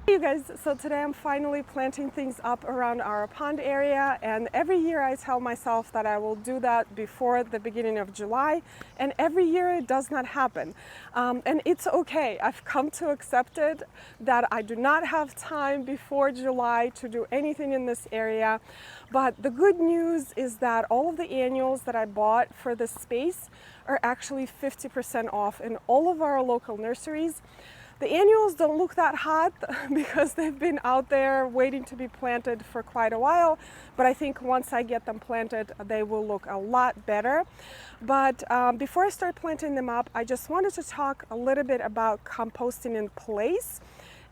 Hey you guys, so today I'm finally planting things up around our pond area, and every year I tell myself that I will do that before the beginning of July, and every year it does not happen. And it's okay. I've come to accept it that I do not have time before July to do anything in this area. But the good news is that all of the annuals that I bought for this space are actually 50% off in all of our local nurseries. The annuals don't look that hot because they've been out there waiting to be planted for quite a while, but I think once I get them planted, they will look a lot better. But before I start planting them up, I just wanted to talk a little bit about composting in place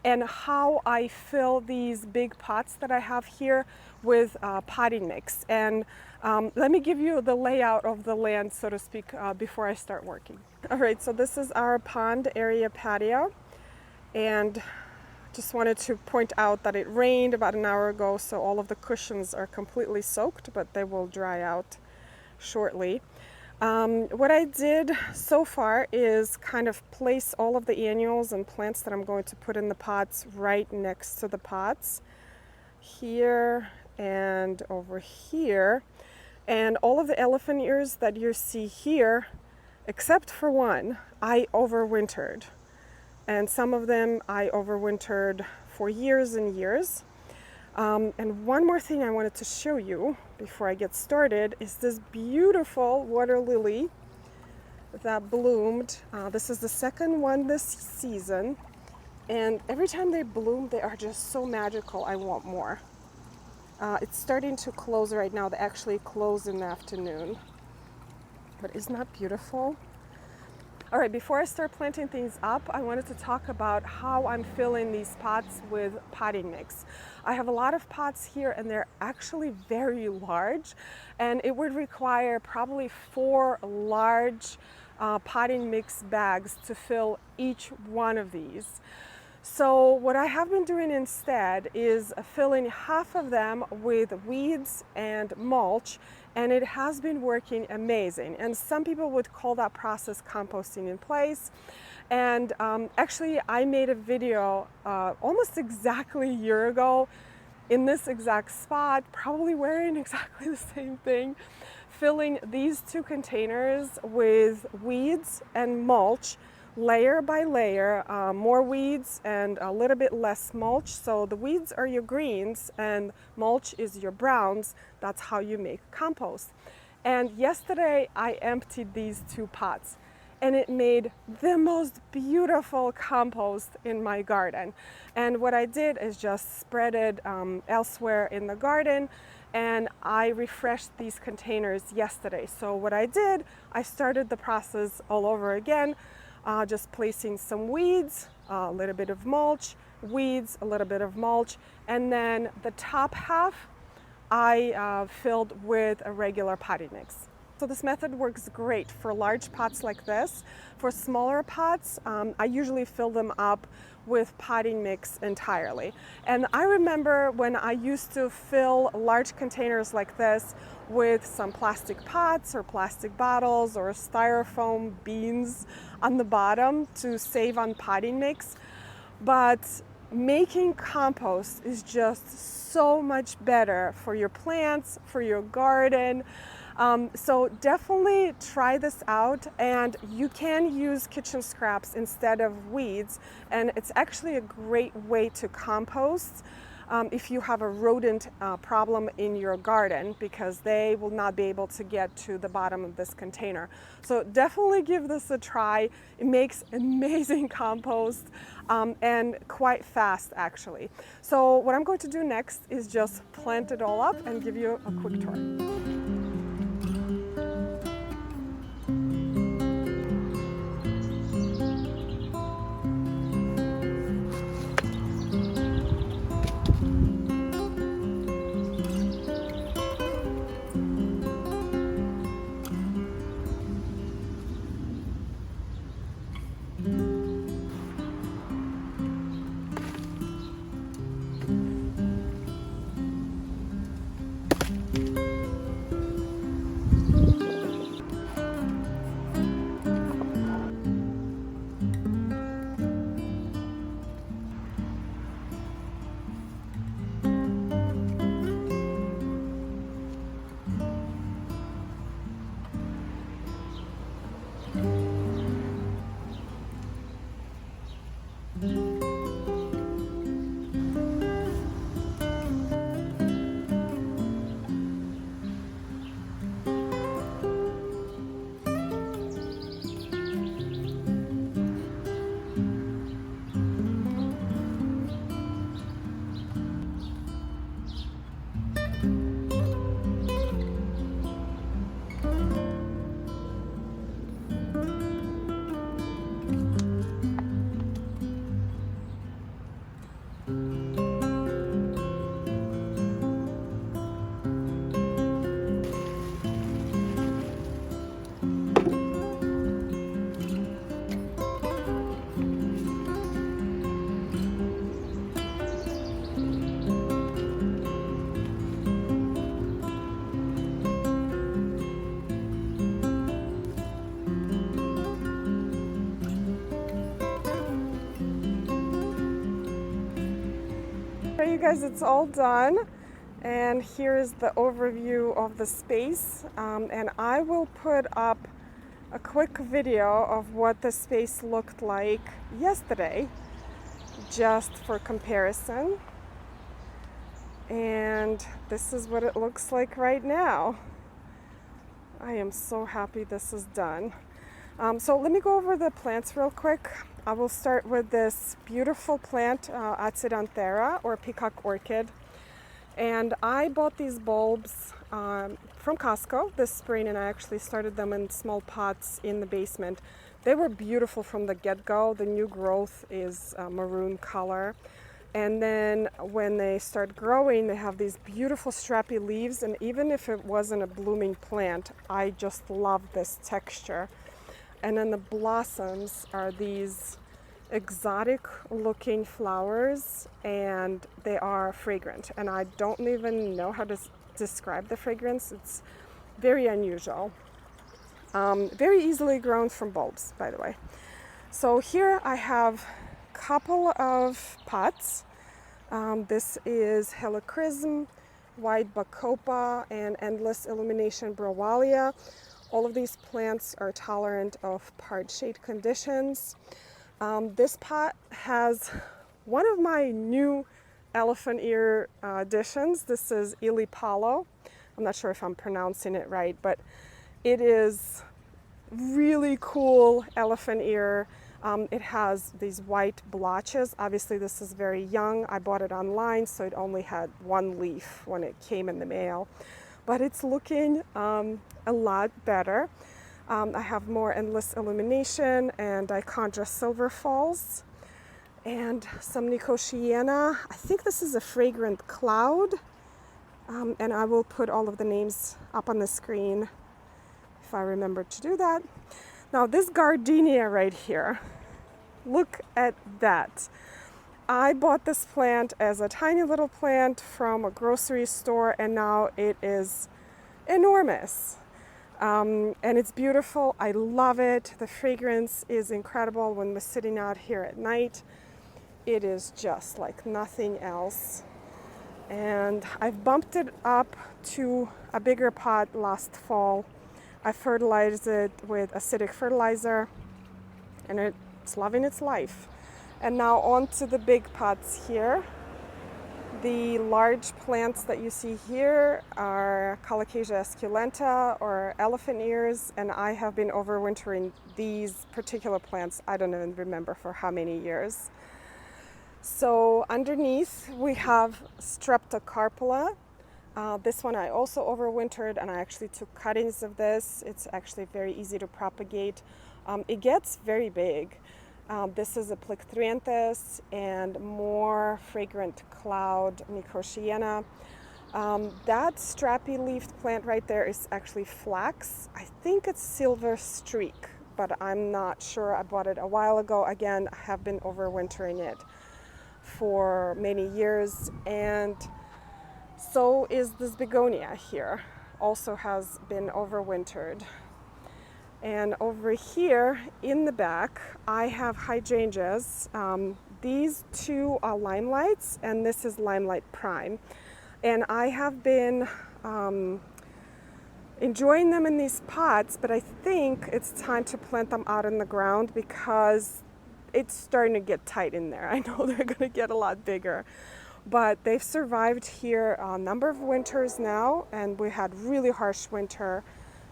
and how I fill these big pots that I have here with potting mix. And let me give you the layout of the land, so to speak, before I start working. All right, so this is our pond area patio. And just wanted to point out that it rained about an hour ago, so all of the cushions are completely soaked, but they will dry out shortly. What I did so far is kind of place all of the annuals and plants that I'm going to put in the pots right next to the pots, here and over here. And all of the elephant ears that you see here, except for one, I overwintered. And some of them I overwintered for years and years. And one more thing I wanted to show you before I get started is this beautiful water lily that bloomed. This is the second one this season. And every time they bloom, they are just so magical. I want more. It's starting to close right now. They actually close in the afternoon. But isn't that beautiful? All right, before I start planting things up, I wanted to talk about how I'm filling these pots with potting mix. I have a lot of pots here and they're actually very large, and it would require probably 4 large potting mix bags to fill each one of these. So what I have been doing instead is filling half of them with weeds and mulch, and it has been working amazing. And some people would call that process composting in place. And actually I made a video almost exactly a year ago in this exact spot, probably wearing exactly the same thing, filling these 2 containers with weeds and mulch, layer by layer, more weeds and a little bit less mulch. So the weeds are your greens and mulch is your browns. That's how you make compost. And yesterday I emptied these 2 pots and it made the most beautiful compost in my garden. And what I did is just spread it elsewhere in the garden, and I refreshed these containers yesterday. So what I did, I started the process all over again. Just placing some weeds, a little bit of mulch, weeds, a little bit of mulch, and then the top half I filled with a regular potting mix. So this method works great for large pots like this. For smaller pots, I usually fill them up with potting mix entirely. And I remember when I used to fill large containers like this with some plastic pots or plastic bottles or styrofoam beans on the bottom to save on potting mix. But making compost is just so much better for your plants, for your garden. So definitely try this out, and you can use kitchen scraps instead of weeds, and it's actually a great way to compost if you have a rodent problem in your garden, because they will not be able to get to the bottom of this container. So definitely give this a try. It makes amazing compost and quite fast actually. So what I'm going to do next is just plant it all up and give you a quick tour. you guys it's all done. And here's the overview of the space. And I will put up a quick video of what the space looked like yesterday, just for comparison. And this is what it looks like right now. I am so happy this is done. So let me go over the plants real quick. I will start with this beautiful plant, Acidanthera, or peacock orchid. And I bought these bulbs from Costco this spring, and I actually started them in small pots in the basement. They were beautiful from the get-go. The new growth is maroon color. And then when they start growing, they have these beautiful strappy leaves. And even if it wasn't a blooming plant, I just love this texture. And then the blossoms are these exotic looking flowers, and they are fragrant, and I don't even know how to describe the fragrance. It's very unusual, very easily grown from bulbs, by the way. So here I have a couple of pots. This is Helychrisum, white Bacopa, and endless illumination Browalia. All of these plants are tolerant of part shade conditions. This pot has one of my new elephant ear additions. This is Elepalo. I'm not sure if I'm pronouncing it right, but it is really cool elephant ear. It has these white blotches. Obviously this is very young. I bought it online, so it only had one leaf when it came in the mail, but it's looking a lot better. I have more endless illumination and Dichondra silver falls, and some Nicotiana. I think this is a fragrant cloud, and I will put all of the names up on the screen if I remember to do that. Now this Gardenia right here, look at that. I bought this plant as a tiny little plant from a grocery store, and now it is enormous. And it's beautiful. I love it. The fragrance is incredible when we're sitting out here at night. It is just like nothing else. And I've bumped it up to a bigger pot last fall. I fertilized it with acidic fertilizer, and it's loving its life. And now on to the big pots here. The large plants that you see here are Colocasia esculenta, or elephant ears, and I have been overwintering these particular plants, I don't even remember for how many years. So underneath we have Streptocarpella. This one I also overwintered, and I actually took cuttings of this. It's actually very easy to propagate. It gets very big. This is a Plectranthus and more fragrant cloud Nicotiana. That strappy leafed plant right there is actually flax. I think it's silver streak, but I'm not sure. I bought it a while ago. Again, I have been overwintering it for many years, and so is this begonia here. Also has been overwintered. And over here in the back, I have hydrangeas. These two are limelights, and this is limelight prime. And I have been enjoying them in these pots, but I think it's time to plant them out in the ground because it's starting to get tight in there. I know they're gonna get a lot bigger, but they've survived here a number of winters now, and we had really harsh winter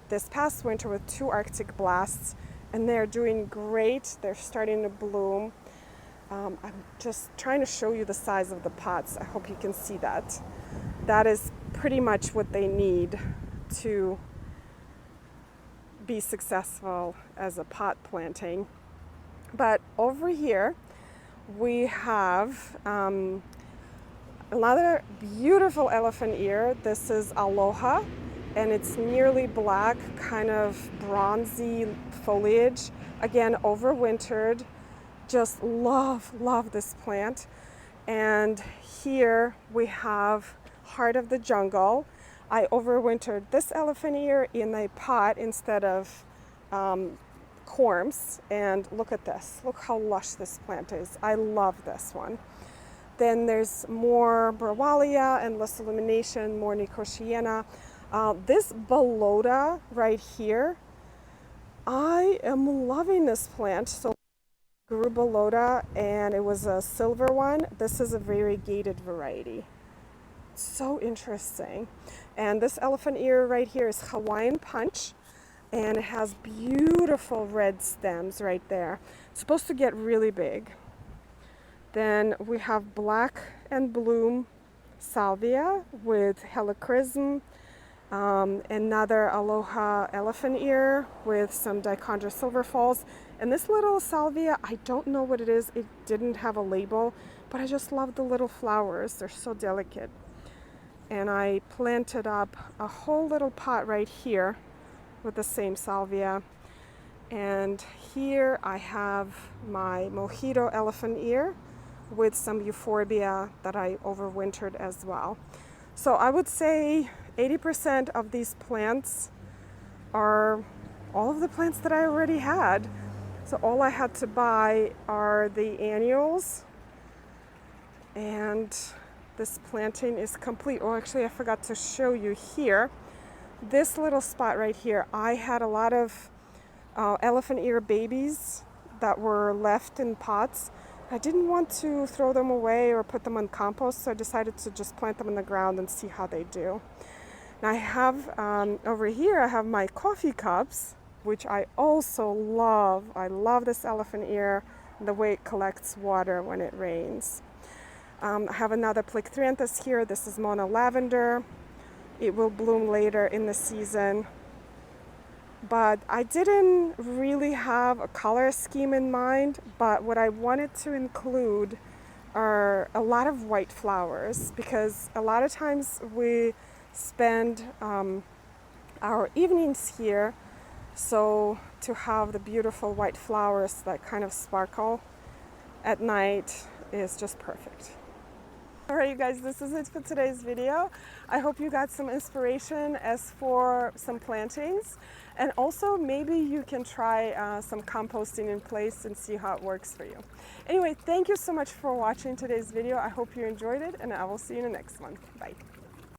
this past winter with 2 Arctic blasts, and they're doing great. They're starting to bloom. I'm just trying to show you the size of the pots. I hope you can see that. That is pretty much what they need to be successful as a pot planting. But over here we have another beautiful elephant ear. This is Aloha, and it's nearly black, kind of bronzy foliage. Again, overwintered. Just love this plant. And here we have Heart of the Jungle. I overwintered this elephant ear in a pot instead of corms, and look at this. Look how lush this plant is. I love this one. Then there's more Browalia, endless illumination, more Nicotiana. This Ballota right here, I am loving this plant. So grew Ballota, and it was a silver one. This is a variegated variety. So interesting. And this elephant ear right here is Hawaiian punch, and it has beautiful red stems right there. It's supposed to get really big. Then we have black and bloom salvia with Helychrisum, another Aloha elephant ear with some Dichondra silver falls. And this little salvia, I don't know what it is. It didn't have a label, but I just love the little flowers. They're so delicate. And I planted up a whole little pot right here with the same salvia. And here I have my Mojito elephant ear with some euphorbia that I overwintered as well. So I would say 80% of these plants are all of the plants that I already had. So all I had to buy are the annuals, and this planting is complete. Oh, actually I forgot to show you here. This little spot right here, I had a lot of elephant ear babies that were left in pots. I didn't want to throw them away or put them on compost, so I decided to just plant them in the ground and see how they do. Now I have, over here I have my coffee cups, which I also love. I love this elephant ear, the way it collects water when it rains. I have another Plectranthus here. This is Mona Lavender. It will bloom later in the season. But I didn't really have a color scheme in mind, but what I wanted to include are a lot of white flowers, because a lot of times we spend our evenings here, so to have the beautiful white flowers that kind of sparkle at night is just perfect. Alright you guys, this is it for today's video. I hope you got some inspiration as for some plantings, and also maybe you can try some composting in place and see how it works for you. Anyway, thank you so much for watching today's video. I hope you enjoyed it, and I will see you in the next one. Bye.